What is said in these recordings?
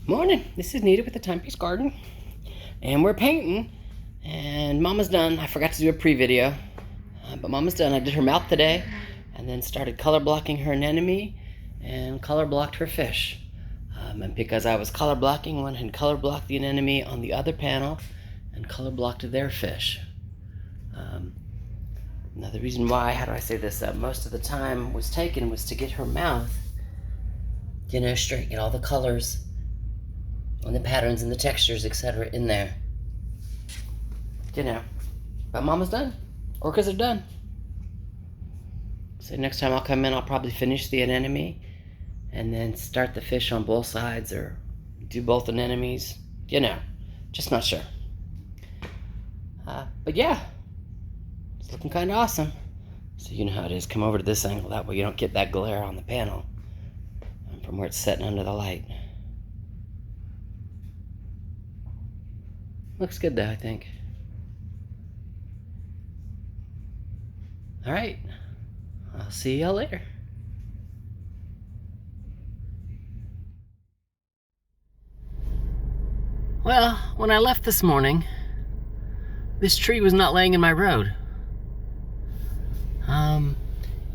Morning, this is Nita with the Timepiece Garden, and we're painting, and Mama's done. I forgot to do a pre-video, but Mama's done. I did her mouth today, and then started color blocking her anemone, and color blocked her fish. And because I was color blocking, went and color blocked the anemone on the other panel, and color blocked their fish. Now the reason why, how do I say this, most of the time was taken was to get her mouth, straight, get all the colors and the patterns and the textures, etc. in there. But Mama's done. Orcas are done. So next time I'll come in, I'll probably finish the anemone and then start the fish on both sides or do both anemones. Just not sure. But yeah, it's looking kind of awesome. So you know how it is. Come over to this angle. That way you don't get that glare on the panel from where it's setting under the light. Looks good though, I think. All right, I'll see y'all later. Well, when I left this morning, this tree was not laying in my road. You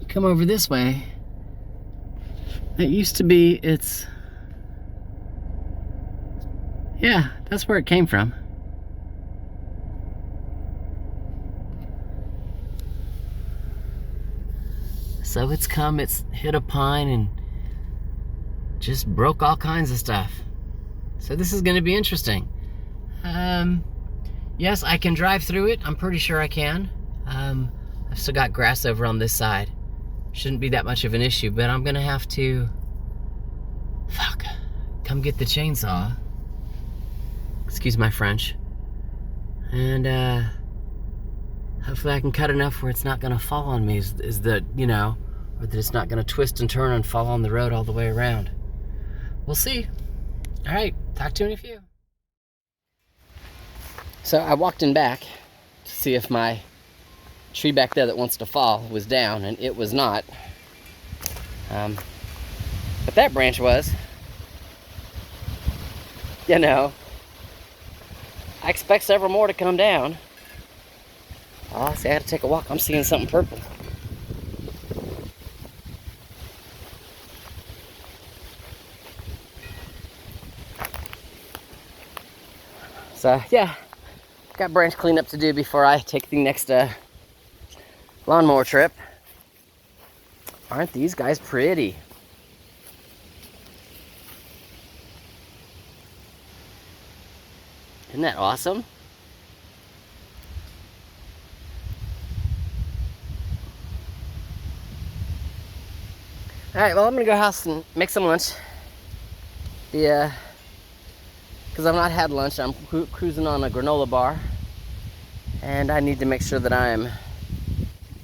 come over this way, it used to be, yeah, that's where it came from. So it's hit a pine and just broke all kinds of stuff. So this is gonna be interesting. Yes, I can drive through it. I'm pretty sure I can. I've still got grass over on this side. Shouldn't be that much of an issue, but I'm gonna have to, come get the chainsaw. Excuse my French. And hopefully I can cut enough where it's not gonna fall on me, or that it's not gonna twist and turn and fall on the road all the way around. We'll see. All right, talk to you in a few. So I walked in back to see if my tree back there that wants to fall was down, and it was not. But that branch was. I expect several more to come down. Oh, see, I had to take a walk. I'm seeing something purple. So, yeah, got branch cleanup to do before I take the next lawnmower trip. Aren't these guys pretty? Isn't that awesome? All right, well, I'm gonna go house and make some lunch. Because I've not had lunch. I'm cruising on a granola bar, and I need to make sure that I'm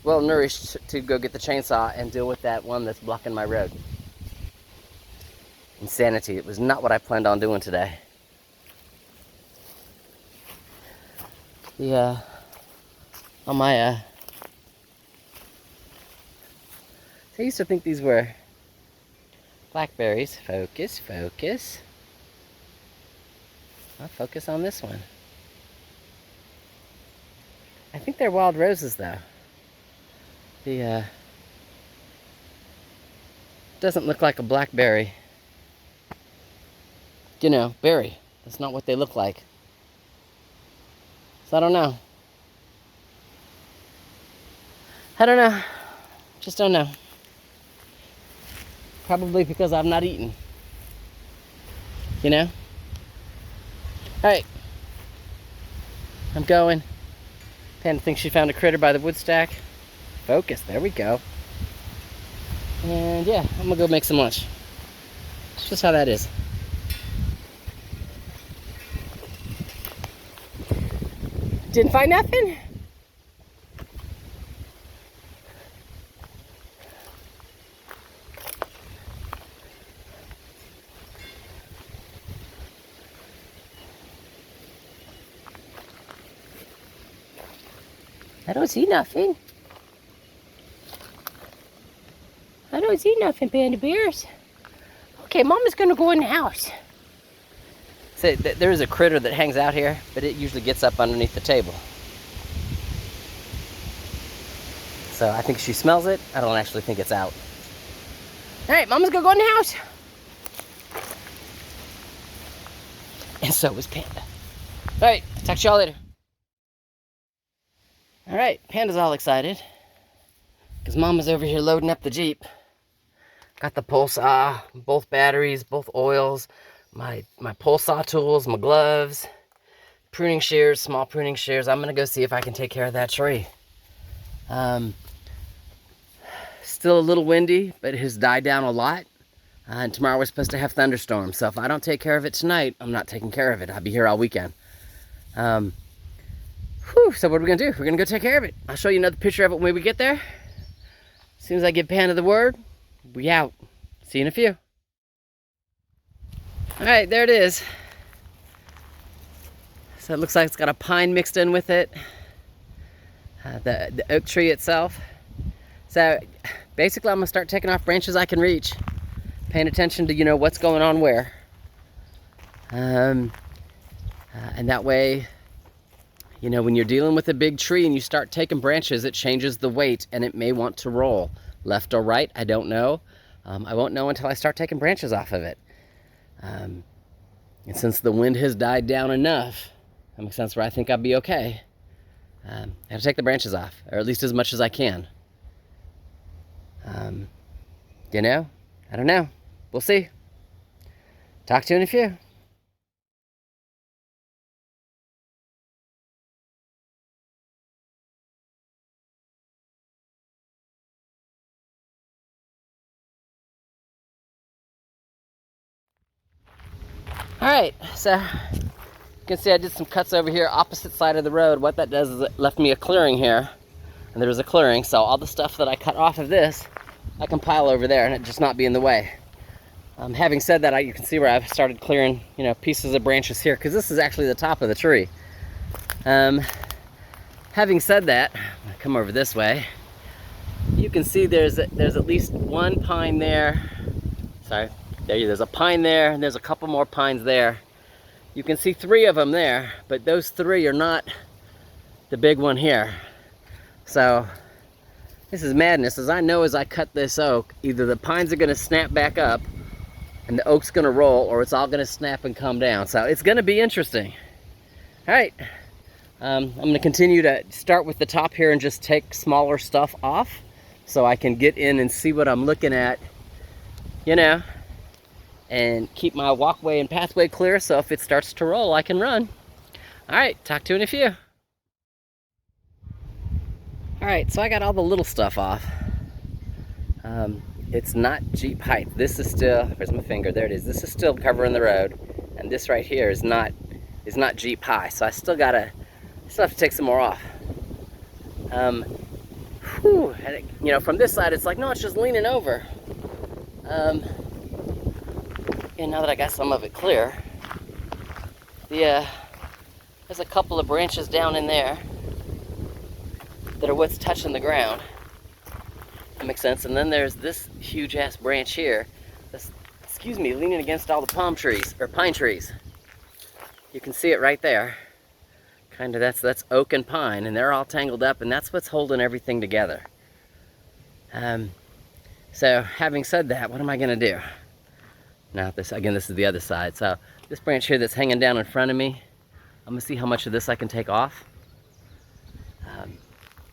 well nourished to go get the chainsaw and deal with that one that's blocking my road. Insanity. It was not what I planned on doing today. On my I used to think these were blackberries. Focus. I'll focus on this one. I think they're wild roses though. Doesn't look like a blackberry. Berry. That's not what they look like. So I don't know. Just don't know. Probably because I've not eaten. All right. I'm going. Panda thinks she found a critter by the wood stack. Focus. There we go. And yeah, I'm gonna go make some lunch. It's just how that is. Didn't find nothing? I don't see nothing. I don't see nothing, Panda Bears. Okay, Mama's gonna go in the house. say there is a critter that hangs out here, but it usually gets up underneath the table. So I think she smells it. I don't actually think it's out. All right, Mama's gonna go in the house. And so is Panda. All right, talk to y'all later. All right, Panda's all excited because Mama's over here loading up the Jeep. Got the pole saw, both batteries, both oils, my pole saw tools, my gloves, pruning shears, small pruning shears. I'm gonna go see if I can take care of that tree. Still a little windy, but it has died down a lot. And tomorrow we're supposed to have thunderstorms. So if I don't take care of it tonight, I'm not taking care of it. I'll be here all weekend. So what are we gonna do? We're gonna go take care of it. I'll show you another picture of it when we get there. As soon as I give Panda the word, we out. See you in a few. All right, there it is. So it looks like it's got a pine mixed in with it. The oak tree itself. So basically I'm gonna start taking off branches I can reach. Paying attention to, you know, what's going on where. And that way, you know, when you're dealing with a big tree and you start taking branches, it changes the weight and it may want to roll. Left or right, I don't know. I won't know until I start taking branches off of it. And since the wind has died down enough, that makes sense where I think I'll be okay. I have to take the branches off, or at least as much as I can. You know, I don't know. We'll see. Talk to you in a few. All right, so you can see I did some cuts over here, opposite side of the road. What that does is it left me a clearing here, and there was a clearing, so all the stuff that I cut off of this, I can pile over there and it just not be in the way. Having said that, you can see where I've started clearing, you know, pieces of branches here, because this is actually the top of the tree. Having said that, I'll come over this way. You can see there's at least one pine there. Sorry. There's a pine there, and there's a couple more pines there. You can see 3 of them there, but those 3 are not the big one here. So this is madness. As I know, as I cut this oak, either the pines are gonna snap back up and the oak's gonna roll, or it's all gonna snap and come down. So it's gonna be interesting. All right, I'm gonna continue to start with the top here and just take smaller stuff off so I can get in and see what I'm looking at, you know, and keep my walkway and pathway clear, so if it starts to roll, I can run. All right, talk to you in a few. All right, so I got all the little stuff off. It's not Jeep height. This is still, where's my finger? There it is. This is still covering the road, and this right here is not Jeep high. So I still have to take some more off. And it, you know, from this side, it's like, no, it's just leaning over. And now that I got some of it clear, there's a couple of branches down in there that are what's touching the ground. That makes sense. And then there's this huge ass branch here that's, excuse me, leaning against all the palm trees, or pine trees. You can see it right there. Kind of, that's oak and pine, and they're all tangled up, and that's what's holding everything together. So having said that, what am I gonna do? Now this is the other side. So this branch here that's hanging down in front of me, I'm gonna see how much of this I can take off.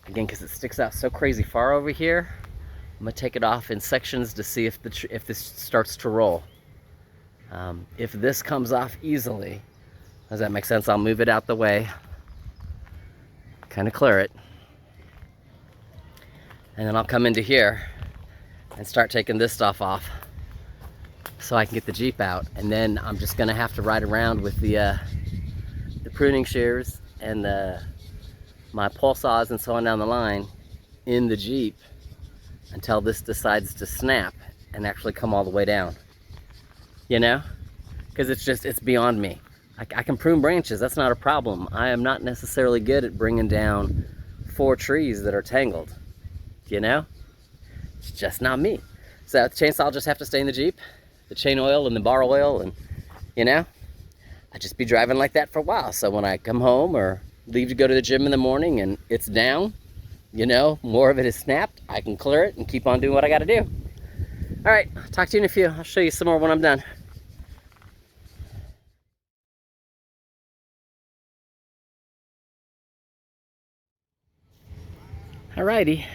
Again, because it sticks out so crazy far over here, I'm gonna take it off in sections to see if this starts to roll. If this comes off easily, does that make sense? I'll move it out the way, kind of clear it, and then I'll come into here and start taking this stuff off so I can get the Jeep out. And then I'm just gonna have to ride around with the pruning shears and my pole saws and so on down the line in the Jeep until this decides to snap and actually come all the way down, you know, because it's beyond me. I can prune branches, that's not a problem. I am not necessarily good at bringing down 4 trees that are tangled, you know, it's just not me. So the chainsaw will just have to stay in the Jeep, the chain oil and the bar oil, and you know, I just be driving like that for a while. So when I come home or leave to go to the gym in the morning and it's down, you know, more of it is snapped, I can clear it and keep on doing what I got to do. All right, talk to you in a few. I'll show you some more when I'm done. Alrighty,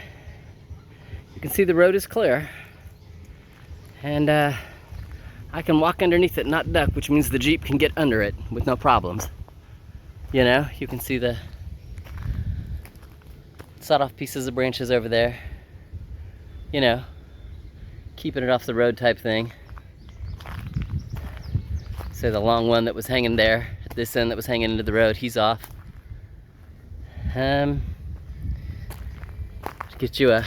you can see the road is clear, and I can walk underneath it, not duck, which means the Jeep can get under it with no problems. You know, you can see the sawed off pieces of branches over there. You know, keeping it off the road type thing. So the long one that was hanging there at this end that was hanging into the road, he's off. To get you a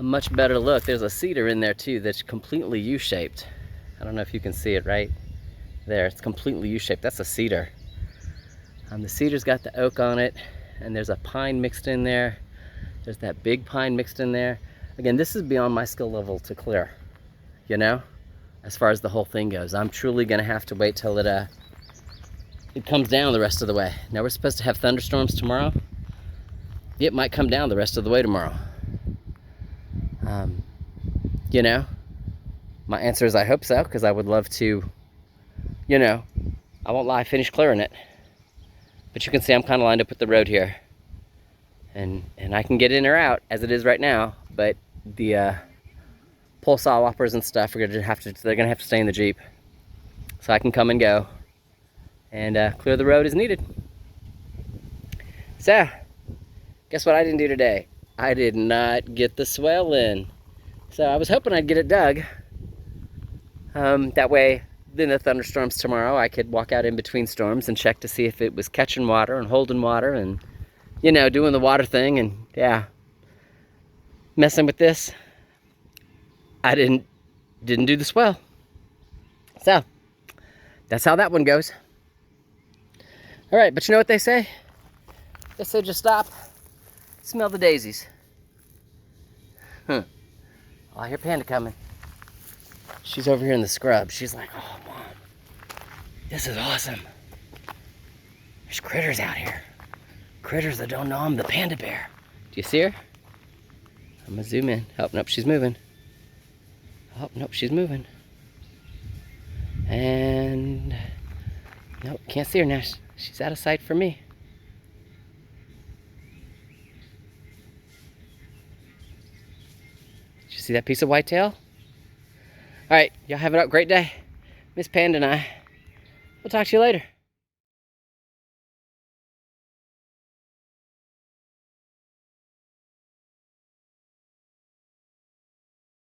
much better look, there's a cedar in there too that's completely U-shaped. I don't know if you can see it right there. It's completely U-shaped. That's a cedar. The cedar's got the oak on it, and there's a pine mixed in there. There's that big pine mixed in there. Again, this is beyond my skill level to clear, you know, as far as the whole thing goes. I'm truly gonna have to wait till it comes down the rest of the way. Now we're supposed to have thunderstorms tomorrow. It might come down the rest of the way tomorrow. You know, my answer is I hope so, because I would love to, you know, I won't lie, finish clearing it. But you can see I'm kind of lined up with the road here. And I can get in or out as it is right now, but the pole saw loppers and stuff they're gonna have to stay in the Jeep. So I can come and go and clear the road as needed. So, guess what I didn't do today? I did not get the swell in. So I was hoping I'd get it dug. That way, in the thunderstorms tomorrow, I could walk out in between storms and check to see if it was catching water and holding water and, you know, doing the water thing and, yeah, messing with this. I didn't do the swell. So, that's how that one goes. All right, but you know what they say? They say just stop, smell the daisies. Oh, I hear Panda coming. She's over here in the scrub. She's like, oh, Mom, this is awesome. There's critters out here. Critters that don't know I'm the panda bear. Do you see her? I'm gonna zoom in. Oh, nope, she's moving. Oh, nope, she's moving. And, nope, can't see her now. She's out of sight for me. Did you see that piece of whitetail? All right, y'all have a great day. Miss Panda and I. We'll talk to you later.